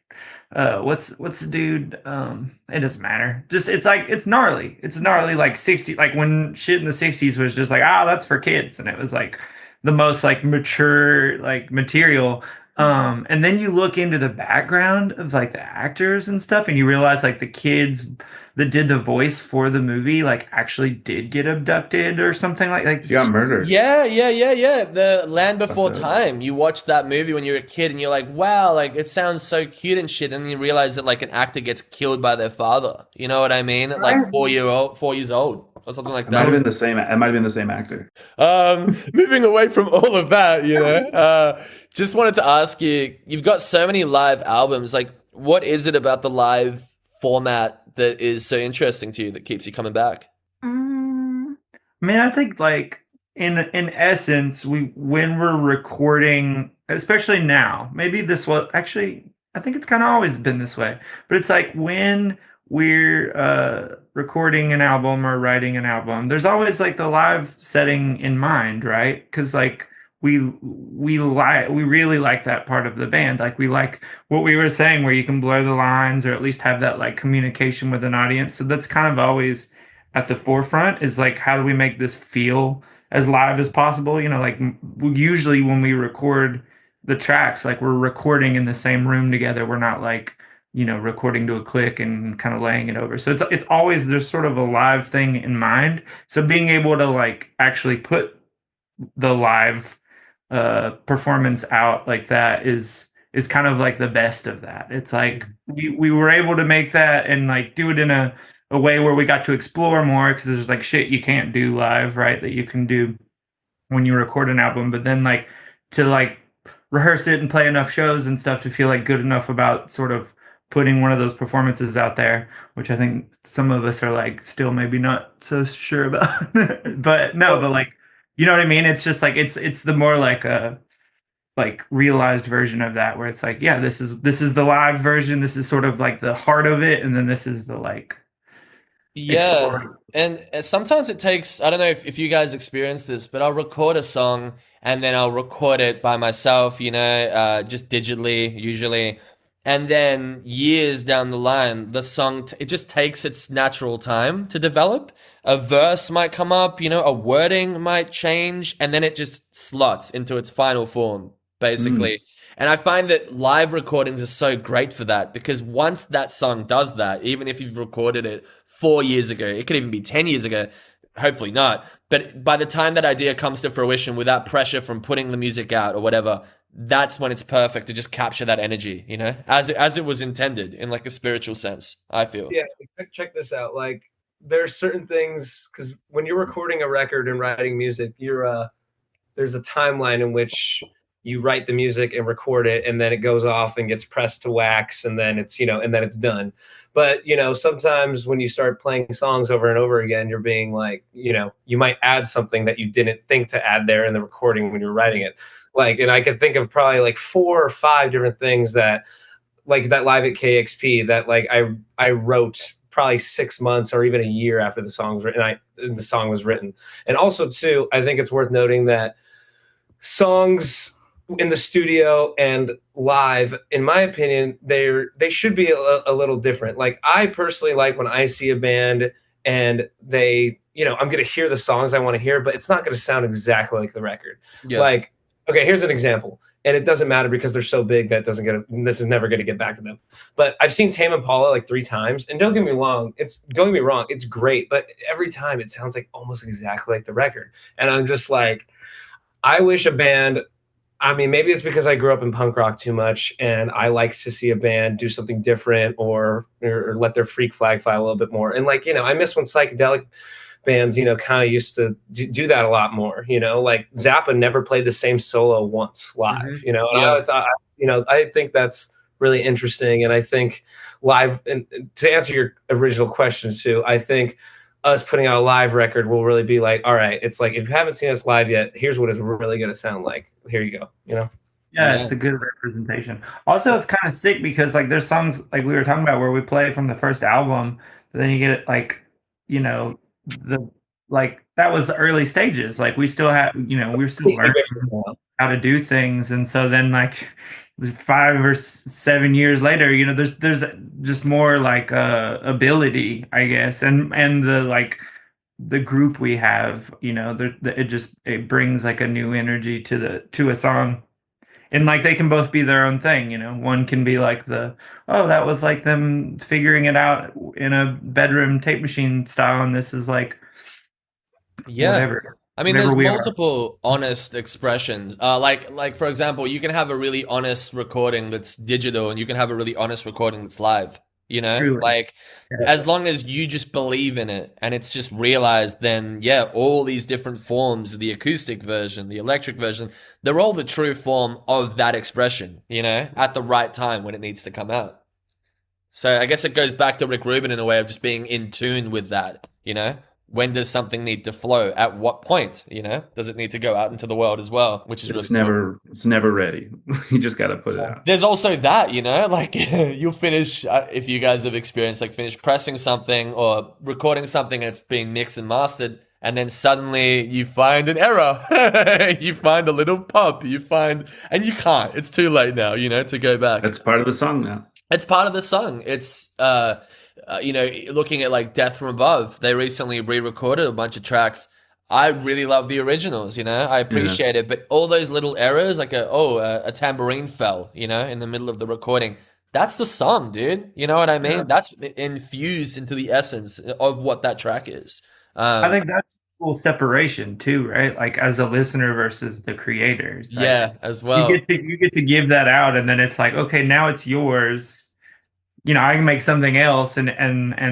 what's the dude it doesn't matter. Just it's like it's gnarly. It's gnarly like 60 like when shit in the 60s was just like that's for kids and it was like the most like mature like material. And then you look into the background of like the actors and stuff and you realize like the kids that did the voice for the movie like actually did get abducted or something like You got murdered. Yeah. The Land Before That's it. Time. You watched that movie when you were a kid and you're like, wow, like it sounds so cute and shit. And then you realize that like an actor gets killed by their father. You know what I mean? At like 4 years old or something like It might have that. been the same. It might have been the same actor. Moving away from all of that, you know, just wanted to ask you, you've got so many live albums. Like, what is it about the live format that is so interesting to you that keeps you coming back? I mean, I think like in essence, when we're recording, especially now, maybe this was actually I think it's kind of always been this way, but it's like when we're recording an album or writing an album, there's always like the live setting in mind, right? Because like we really like that part of the band. Like we like what we were saying, where you can blur the lines or at least have that like communication with an audience. So that's kind of always at the forefront is like how do we make this feel as live as possible? You know, like usually when we record the tracks, like we're recording in the same room together. We're not like recording to a click and kind of laying it over. So it's always there's sort of a live thing in mind. So being able to like actually put the live performance out like that is kind of like the best of that. It's like we were able to make that and like do it in a way where we got to explore more because there's like shit you can't do live, right? That you can do when you record an album, but then like to like rehearse it and play enough shows and stuff to feel like good enough about sort of putting one of those performances out there, which I think some of us are like still maybe not so sure about. but like you know what I mean? It's just like it's the more like a like realized version of that where it's like, yeah, this is the live version. This is sort of like the heart of it, and then this is the like Yeah. And sometimes it takes, I don't know if you guys experience this, but I'll record a song and then I'll record it by myself, just digitally usually. And then years down the line, the song, it just takes its natural time to develop. A verse might come up, a wording might change, and then it just slots into its final form, basically. And I find that live recordings are so great for that because once that song does that, even if you've recorded it 4 years ago, it could even be 10 years ago, hopefully not. But by the time that idea comes to fruition without pressure from putting the music out or whatever, that's when it's perfect to just capture that energy, as it was intended in like a spiritual sense, I feel. Yeah, check this out. Like there's certain things, because when you're recording a record and writing music, there's a timeline in which you write the music and record it, and then it goes off and gets pressed to wax, and then it's and then it's done. But sometimes when you start playing songs over and over again, you're being like, you might add something that you didn't think to add there in the recording when you're writing it. Like, and I could think of probably like 4 or 5 different things that, like that Live at KXP, that like I wrote probably 6 months or even a year after the song was written. And the song was written. And also too, I think it's worth noting that songs in the studio and live, in my opinion, they should be a little different. Like I personally like when I see a band and they, I'm going to hear the songs I want to hear, but it's not going to sound exactly like the record. Yeah. Like, okay, here's an example. And it doesn't matter because they're so big that this is never going to get back to them. But I've seen Tame Impala like 3 times, and don't get me wrong, it's great, but every time it sounds like almost exactly like the record. And I'm just like, I wish a band, I mean, maybe it's because I grew up in punk rock too much and I like to see a band do something different or let their freak flag fly a little bit more. And like, I miss when psychedelic bands, kind of used to do that a lot more, like Zappa never played the same solo once live, and I thought, I think that's really interesting. And I think live, and to answer your original question too, I think us putting out a live record will really be like, all right, it's like, if you haven't seen us live yet, here's what it's really going to sound like. Here you go, Yeah, it's a good representation. Also, it's kind of sick because like there's songs like we were talking about where we play from the first album, but then you get it like, the like that was the early stages. Like we still have, we're still learning how to do things, and so then like 5 or 7 years later, there's just more like ability, I guess, and the like the group we have, it brings like a new energy to a song. And like they can both be their own thing, one can be like that was like them figuring it out in a bedroom tape machine style, and this is like whatever. I mean, there's multiple honest expressions. Like for example, you can have a really honest recording that's digital, and you can have a really honest recording that's live. Truly. Like as long as you just believe in it and it's just realized, then all these different forms, the acoustic version, the electric version, they're all the true form of that expression, at the right time when it needs to come out. So I guess it goes back to Rick Rubin in a way of just being in tune with that, When does something need to flow? At what point, Does it need to go out into the world as well? Which is it's never ready. You just got to put it out. There's also that, like you'll finish, if you guys have experienced, like finish pressing something or recording something and it's being mixed and mastered, and then suddenly you find an error. You find a little pop. And you can't. It's too late now, to go back. That's part of the song now. It's part of the song. It's, looking at like Death from Above, they recently re-recorded a bunch of tracks. I really love the originals, I appreciate it, but all those little errors, like a tambourine fell, in the middle of the recording. That's the song, dude. You know what I mean? Yeah. That's infused into the essence of what that track is. I think that's a cool separation too, right? Like as a listener versus the creators. Like, as well. You get to give that out, and then it's like, okay, now it's yours. I can make something else and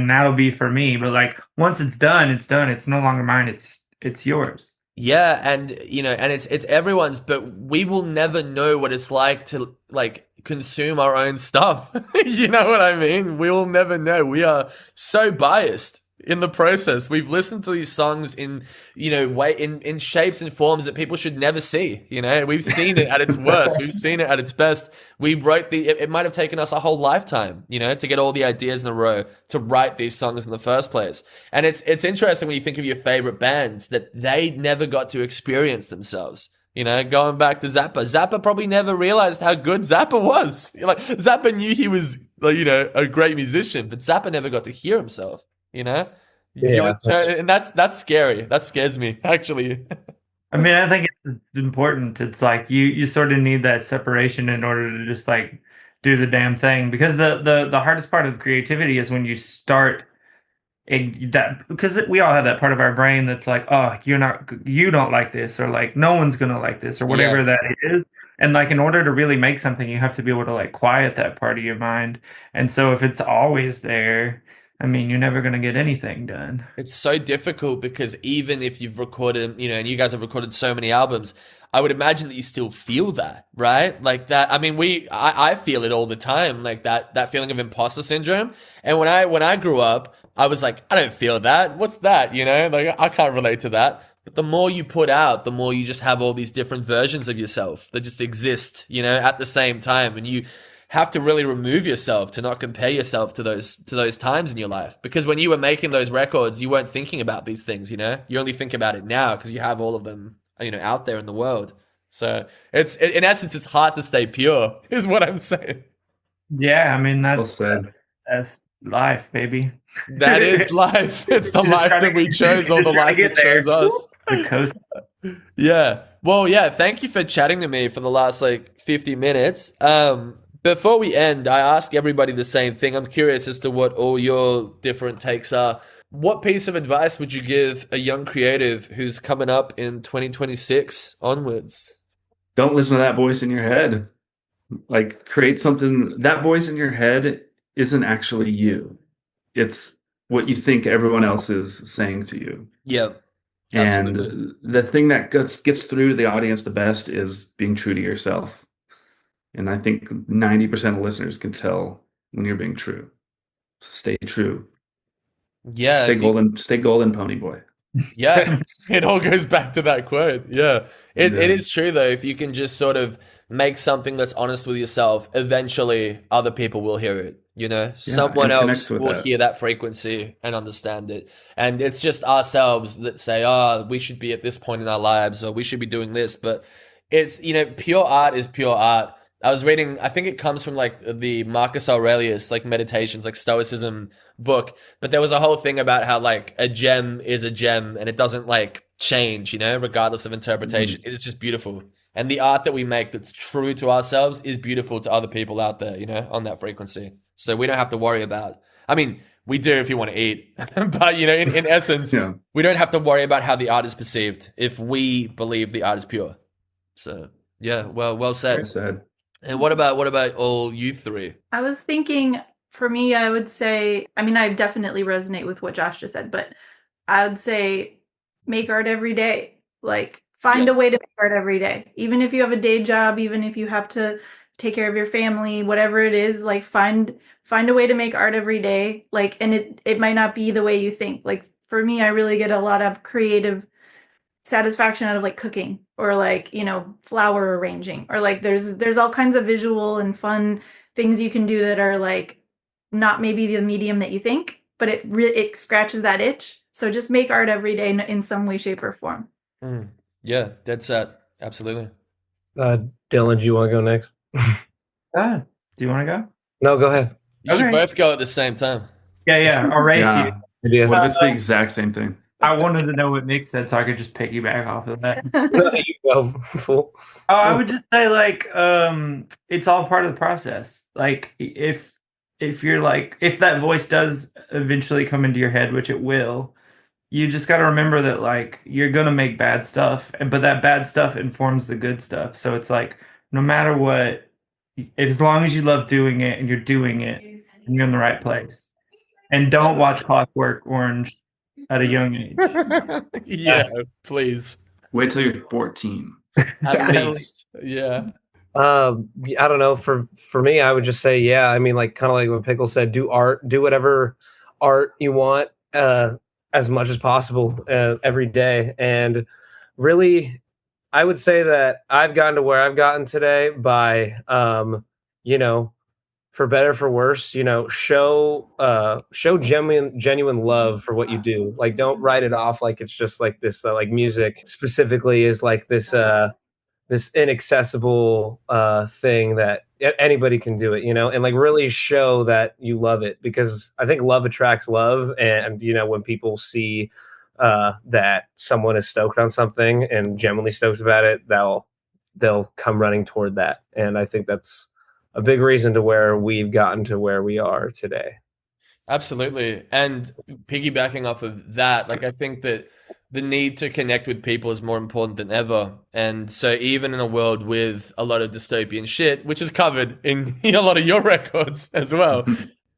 that'll be for me. But like once it's done, it's done. It's no longer mine. It's yours. Yeah. And, and it's everyone's, but we will never know what it's like to like consume our own stuff. You know what I mean? We'll never know. We are so biased in the process. We've listened to these songs in, in shapes and forms that people should never see. We've seen it at its worst. We've seen it at its best. We wrote it might have taken us a whole lifetime, to get all the ideas in a row to write these songs in the first place. And it's interesting when you think of your favorite bands that they never got to experience themselves. Going back to Zappa. Zappa probably never realized how good Zappa was. Like Zappa knew he was, a great musician, but Zappa never got to hear himself. Yeah, and that's scary. That scares me, actually. I mean, I think it's important. It's like you sort of need that separation in order to just like do the damn thing, because the hardest part of creativity is when you start because we all have that part of our brain that's like, oh, you don't like this, or like no one's gonna like this, or whatever that is. And like in order to really make something, you have to be able to like quiet that part of your mind. And so if it's always there, I mean, you're never going to get anything done. It's so difficult because even if you've recorded, and you guys have recorded so many albums, I would imagine that you still feel that, right? Like that. I mean, I feel it all the time, like that feeling of imposter syndrome. And when I grew up, I was like, I don't feel that. What's that? Like I can't relate to that. But the more you put out, the more you just have all these different versions of yourself that just exist, at the same time. And you have to really remove yourself to not compare yourself to those times in your life. Because when you were making those records, you weren't thinking about these things, you only think about it now because you have all of them, out there in the world. So in essence, it's hard to stay pure, is what I'm saying. Yeah, I mean Well said. that's life, baby. That is life. It's the Just life trying to that we get- chose, or just the trying to life get that chose there. us. The coast. Yeah. Well, yeah, thank you for chatting to me for the last like 50 minutes. Before we end, I ask everybody the same thing. I'm curious as to what all your different takes are. What piece of advice would you give a young creative who's coming up in 2026 onwards? Don't listen to that voice in your head. Like, create something. That voice in your head isn't actually you. It's what you think everyone else is saying to you. Yeah. Absolutely. And the thing that gets through to the audience the best is being true to yourself. And I think 90% of listeners can tell when you're being true. So stay true. Yeah. Stay golden, pony boy. Yeah. It all goes back to that quote. Yeah. It is true though. If you can just sort of make something that's honest with yourself, eventually other people will hear it. You know, someone and else connect with will that. hear that frequency and understand it. And it's just ourselves that say, oh, we should be at this point in our lives, or we should be doing this. But it's, you know, pure art is pure art. I was reading, I think it comes from like the Marcus Aurelius, like meditations, like Stoicism book. But there was a whole thing about how like a gem is a gem and it doesn't like change, you know, regardless of interpretation. It's just beautiful. And the art that we make that's true to ourselves is beautiful to other people out there, you know, on that frequency. So we don't have to worry about, I mean, we do if you want to eat, but you know, in essence, Yeah. we don't have to worry about how the art is perceived if we believe the art is pure. So yeah, well said. Well said. And what about all you three? I was thinking, for me, I would say, I mean, I definitely resonate with what Josh just said, but I would say make art every day. Like, find a way to make art every day. Even if you have a day job, even if you have to take care of your family, whatever it is, like find a way to make art every day. Like, and it might not be the way you think. Like, for me, I really get a lot of creative satisfaction out of like cooking, or like, you know, flower arranging, or like there's all kinds of visual and fun things you can do that are like not maybe the medium that you think, but it scratches that itch. So just make art every day in some way, shape, or form. Yeah, dead set. Absolutely. Dylan, do you want to go next? Do you want to go? No, go ahead. You should Okay. both go at the same time. Yeah. I'll race Yeah. you. Idea. What if it's the exact same thing? I wanted to know what Nick said so I could just piggyback off of that. You go, fool. Oh, I would just say like it's all part of the process. Like if you're like, if that voice does eventually come into your head, which it will, you just got to remember that like you're going to make bad stuff, but that bad stuff informs the good stuff. So it's like no matter what, as long as you love doing it and you're doing it and you're in the right place. And don't watch Clockwork Orange at a young age. Yeah, please. Wait till you're 14. At least. Yeah. I don't know. For me, I would just say, yeah. I mean, like kind of like what Pickle said. Do art. Do whatever art you want, as much as possible every day. And really, I would say that I've gotten to where I've gotten today by, you know, for better for worse, you know, show genuine love for what you do. Like, don't write it off like it's just like this. Like music specifically is like this. This inaccessible thing that anybody can do it, you know, and like really show that you love it, because I think love attracts love. And, you know, when people see that someone is stoked on something and genuinely stoked about it, they'll come running toward that. And I think that's a big reason to where we've gotten to where we are today. Absolutely. And piggybacking off of that, like I think that the need to connect with people is more important than ever. And so even in a world with a lot of dystopian shit, which is covered in a lot of your records as well,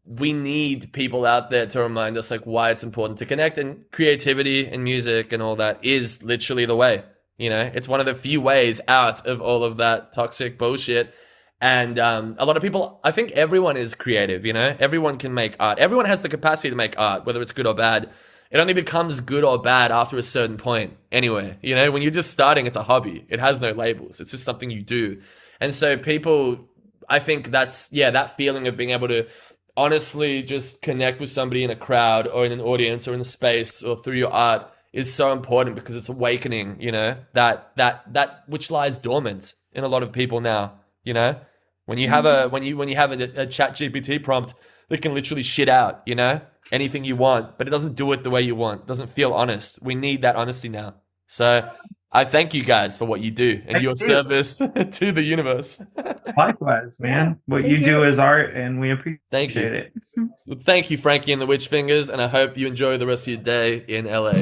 we need people out there to remind us like why it's important to connect, and creativity and music and all that is literally the way. You know, it's one of the few ways out of all of that toxic bullshit. And a lot of people, I think everyone is creative, you know, everyone can make art. Everyone has the capacity to make art, whether it's good or bad. It only becomes good or bad after a certain point. Anyway, you know, when you're just starting, it's a hobby. It has no labels. It's just something you do. And so people, I think that's, that feeling of being able to honestly just connect with somebody in a crowd or in an audience or in a space or through your art is so important because it's awakening, you know, that which lies dormant in a lot of people now, you know, when you have a chat GPT prompt that can literally shit out, you know, anything you want, but it doesn't do it the way you want. It doesn't feel honest. We need that honesty now. So I thank you guys for what you do and your service to the universe. Likewise, man. What you do is art, and we appreciate it. Thank you, Frankie and the Witch Fingers, and I hope you enjoy the rest of your day in LA.